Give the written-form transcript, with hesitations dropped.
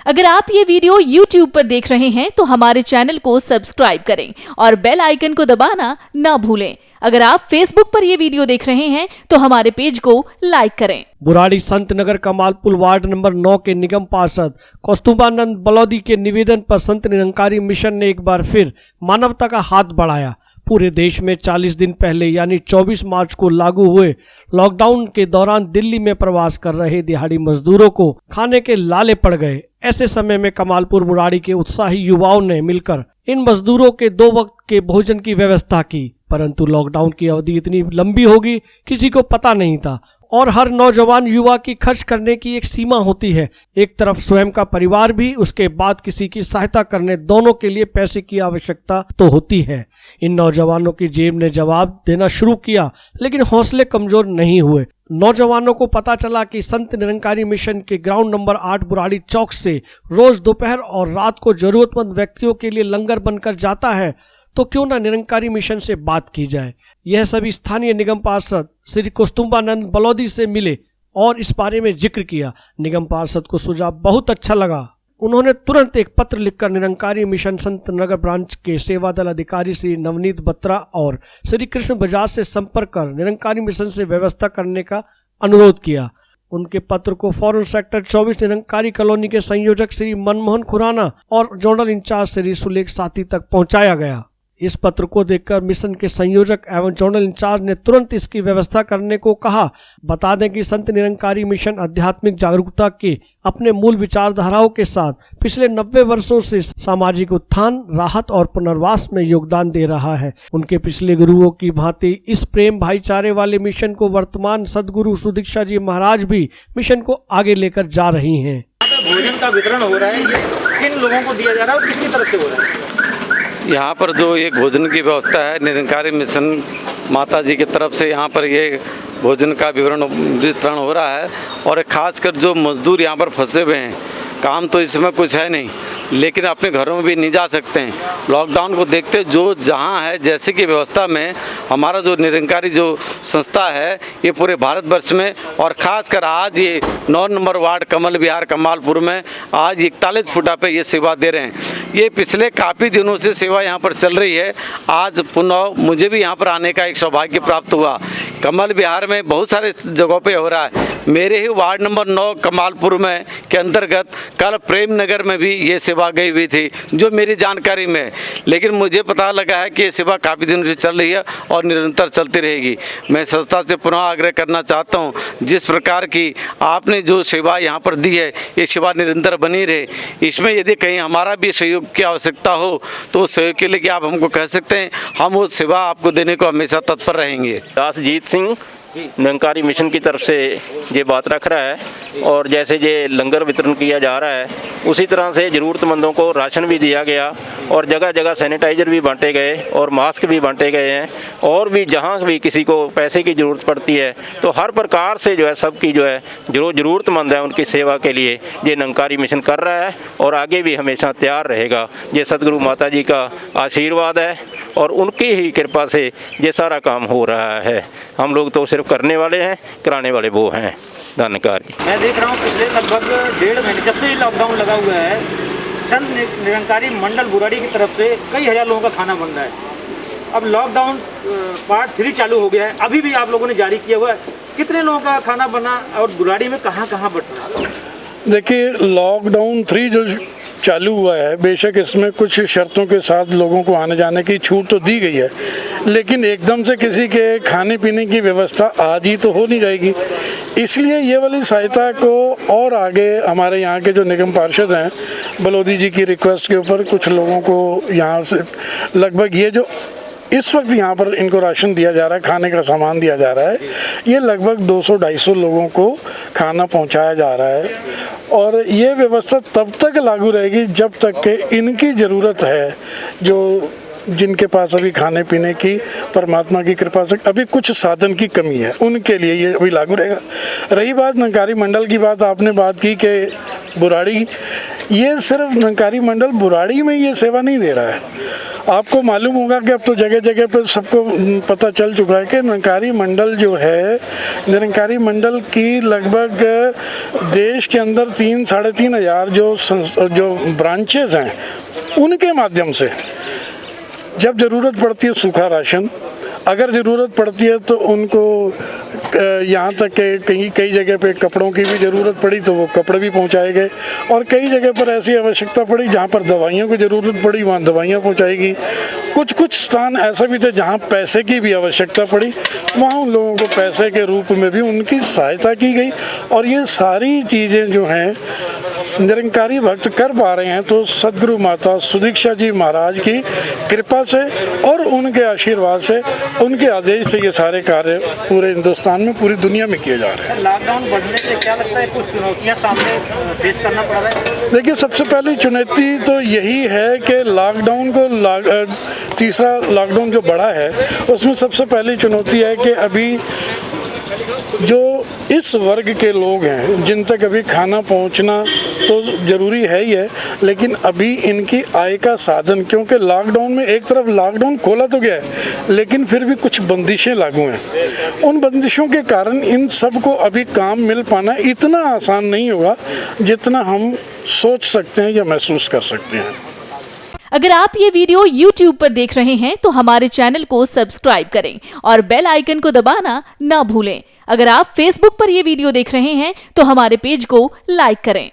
अगर आप ये वीडियो YouTube पर देख रहे हैं तो हमारे चैनल को सब्सक्राइब करें और बेल आइकन को दबाना ना भूलें। अगर आप Facebook पर ये वीडियो देख रहे हैं तो हमारे पेज को लाइक करें। बुराड़ी संत नगर कमालपुर वार्ड नंबर 9 के निगम पार्षद कौस्तुभानंद बलौदी के निवेदन पर संत निरंकारी मिशन ने एक बार फिर मानवता का हाथ बढ़ाया। पूरे देश में 40 दिन पहले यानी 24 मार्च को लागू हुए लॉकडाउन के दौरान दिल्ली में प्रवास कर रहे दिहाड़ी मजदूरों को खाने के लाले पड़ गए। ऐसे समय में कमालपुर बुराड़ी के उत्साही युवाओं ने मिलकर इन मजदूरों के 2 वक्त के भोजन की व्यवस्था की, परंतु लॉकडाउन की अवधि इतनी लंबी होगी किसी को पता नहीं था और हर नौजवान युवा की खर्च करने की एक सीमा होती है। एक तरफ स्वयं का परिवार भी, उसके बाद किसी की सहायता करने, दोनों के लिए पैसे की आवश्यकता तो होती है। इन नौजवानों की जेब ने जवाब देना शुरू किया, लेकिन हौसले कमजोर नहीं हुए। नौजवानों को पता चला कि संत निरंकारी मिशन के ग्राउंड नंबर 8 बुराड़ी चौक से रोज दोपहर और रात को जरूरतमंद व्यक्तियों के लिए लंगर बनकर जाता है, तो क्यों ना निरंकारी मिशन से बात की जाए। यह सभी स्थानीय निगम पार्षद श्री कौस्तुभानंद बलौदी से मिले और इस बारे में जिक्र किया। निगम पार्षद को सुझाव बहुत अच्छा लगा। उन्होंने तुरंत एक पत्र लिखकर निरंकारी मिशन संत नगर ब्रांच के सेवा दल अधिकारी श्री नवनीत बत्रा और श्री कृष्ण बजाज से संपर्क कर निरंकारी मिशन से व्यवस्था करने का अनुरोध किया। उनके पत्र को फौरन सेक्टर 24 निरंकारी कॉलोनी के संयोजक श्री मनमोहन खुराना और जोनल इंचार्ज श्री सुलेख साथी तक पहुंचाया गया। इस पत्र को देखकर मिशन के संयोजक एवं जोनल इंचार्ज ने तुरंत इसकी व्यवस्था करने को कहा। बता दें कि संत निरंकारी मिशन आध्यात्मिक जागरूकता के अपने मूल विचारधाराओं के साथ पिछले 90 वर्षों से सामाजिक उत्थान, राहत और पुनर्वास में योगदान दे रहा है। उनके पिछले गुरुओं की भांति इस प्रेम भाईचारे वाले मिशन को वर्तमान सदगुरु सुदीक्षा जी महाराज भी मिशन को आगे लेकर जा रही हैं। भोजन का वितरण हो रहा है, ये किन लोगों को दिया जा रहा है और किसकी तरफ से हो रहा है? यहाँ पर जो एक भोजन की व्यवस्था है निरंकारी मिशन माता जी की तरफ से, यहाँ पर ये भोजन का वितरण हो रहा है। और खासकर जो मजदूर यहाँ पर फंसे हुए हैं, काम तो इस समय कुछ है नहीं, लेकिन अपने घरों में भी नहीं जा सकते हैं। लॉकडाउन को देखते जो जहाँ है जैसे की व्यवस्था में हमारा जो निरंकारी जो संस्था है ये पूरे भारतवर्ष में और ख़ासकर आज ये 9 नंबर वार्ड कमल विहार कमालपुर में आज 41 फुटा पे ये सेवा दे रहे हैं। ये पिछले काफ़ी दिनों से सेवा यहाँ पर चल रही है। आज पुनः मुझे भी यहाँ पर आने का एक सौभाग्य प्राप्त हुआ। कमल विहार में बहुत सारे जगहों पे हो रहा है। मेरे ही वार्ड नंबर 9 कमालपुर में के अंतर्गत कल प्रेम नगर में भी ये सेवा गई हुई थी जो मेरी जानकारी में है, लेकिन मुझे पता लगा है कि ये सेवा काफ़ी दिनों से चल रही है और निरंतर चलती रहेगी। मैं संस्था से पुनः आग्रह करना चाहता हूँ, जिस प्रकार की आपने जो सेवा यहाँ पर दी है ये सेवा निरंतर बनी रहे। इसमें यदि कहीं हमारा भी सहयोग की आवश्यकता हो तो उस सहयोग के लिए कि आप हमको कह सकते हैं, हम वो सेवा आपको देने को हमेशा तत्पर रहेंगे। दासजीत सिंह निरंकारी मिशन की तरफ से ये बात रख रहा है और जैसे ये लंगर वितरण किया जा रहा है उसी तरह से ज़रूरतमंदों को राशन भी दिया गया और जगह जगह सैनिटाइज़र भी बांटे गए और मास्क भी बांटे गए हैं। और भी जहाँ भी किसी को पैसे की ज़रूरत पड़ती है तो हर प्रकार से जो है सबकी जो है जो ज़रूरतमंद है उनकी सेवा के लिए ये निरंकारी मिशन कर रहा है और आगे भी हमेशा तैयार रहेगा। ये सदगुरु माता जी का आशीर्वाद है और उनकी ही कृपा से ये सारा काम हो रहा है। हम लोग तो सिर्फ करने वाले हैं, कराने वाले वो हैं। धन्यवाद। मैं देख रहा हूँ पिछले लगभग 1.5 महीने जब से लॉकडाउन लगा हुआ है संत निरंकारी मंडल बुराड़ी की तरफ से कई हजार लोगों का खाना बन रहा है। अब लॉकडाउन पार्ट 3 चालू हो गया है, अभी भी आप लोगों ने जारी किया हुआ है। कितने लोगों का खाना बना और बुराड़ी में कहाँ कहाँ बट रहा है? देखिए, लॉकडाउन 3 जो चालू हुआ है, बेशक इसमें कुछ शर्तों के साथ लोगों को आने जाने की छूट तो दी गई है, लेकिन एकदम से किसी के खाने पीने की व्यवस्था आज ही तो हो नहीं जाएगी। इसलिए ये वाली सहायता को और आगे हमारे यहाँ के जो निगम पार्षद हैं बलौदी जी की रिक्वेस्ट के ऊपर कुछ लोगों को यहाँ से लगभग ये जो इस वक्त यहाँ पर इनको राशन दिया जा रहा है, खाने का सामान दिया जा रहा है, ये लगभग 200-250 लोगों को खाना पहुँचाया जा रहा है। और ये व्यवस्था तब तक लागू रहेगी जब तक कि इनकी ज़रूरत है, जो जिनके पास अभी खाने पीने की परमात्मा की कृपा से अभी कुछ साधन की कमी है, उनके लिए ये अभी लागू रहेगा। रही बात निरंकारी मंडल की बात, आपने बात की कि बुराड़ी, ये सिर्फ निरंकारी मंडल बुराड़ी में ये सेवा नहीं दे रहा है। आपको मालूम होगा कि अब तो जगह जगह पर सबको पता चल चुका है कि निरंकारी मंडल जो है, निरंकारी मंडल की लगभग देश के अंदर 3-3.5 हज़ार जो ब्रांचेस हैं, उनके माध्यम से जब ज़रूरत पड़ती है सूखा राशन, अगर ज़रूरत पड़ती है तो उनको यहाँ तक कि कई जगह पे कपड़ों की भी ज़रूरत पड़ी तो वो कपड़े भी पहुँचाए गए, और कई जगह पर ऐसी आवश्यकता पड़ी जहाँ पर दवाइयों की ज़रूरत पड़ी वहाँ दवाइयाँ पहुँचाएगी। कुछ स्थान ऐसे भी थे जहाँ पैसे की भी आवश्यकता पड़ी, वहाँ उन लोगों को पैसे के रूप में भी उनकी सहायता की गई। और ये सारी चीज़ें जो हैं निरंकारी भक्त कर पा रहे हैं तो सदगुरु माता सुदीक्षा जी महाराज की कृपा से और उनके आशीर्वाद से, उनके आदेश से ये सारे कार्य पूरे हिंदुस्तान में, पूरी दुनिया में किए जा रहे हैं। लॉकडाउन बढ़ने से क्या लगता है कुछ चुनौतियां सामने फेस करना पड़ रहा है? देखिए, सबसे पहली चुनौती तो यही है कि लॉकडाउन को तीसरा लॉकडाउन जो बढ़ा है उसमें सबसे पहली चुनौती है कि अभी जो इस वर्ग के लोग हैं जिन तक अभी खाना पहुंचना तो ज़रूरी है ही है, लेकिन अभी इनकी आय का साधन, क्योंकि लॉकडाउन में एक तरफ लॉकडाउन खोला तो गया है लेकिन फिर भी कुछ बंदिशें लागू हैं। उन बंदिशों के कारण इन सब को अभी काम मिल पाना इतना आसान नहीं होगा जितना हम सोच सकते हैं या महसूस कर सकते हैं। अगर आप ये वीडियो YouTube पर देख रहे हैं तो हमारे चैनल को सब्सक्राइब करें और बेल आइकन को दबाना ना भूलें। अगर आप Facebook पर ये वीडियो देख रहे हैं तो हमारे पेज को लाइक करें।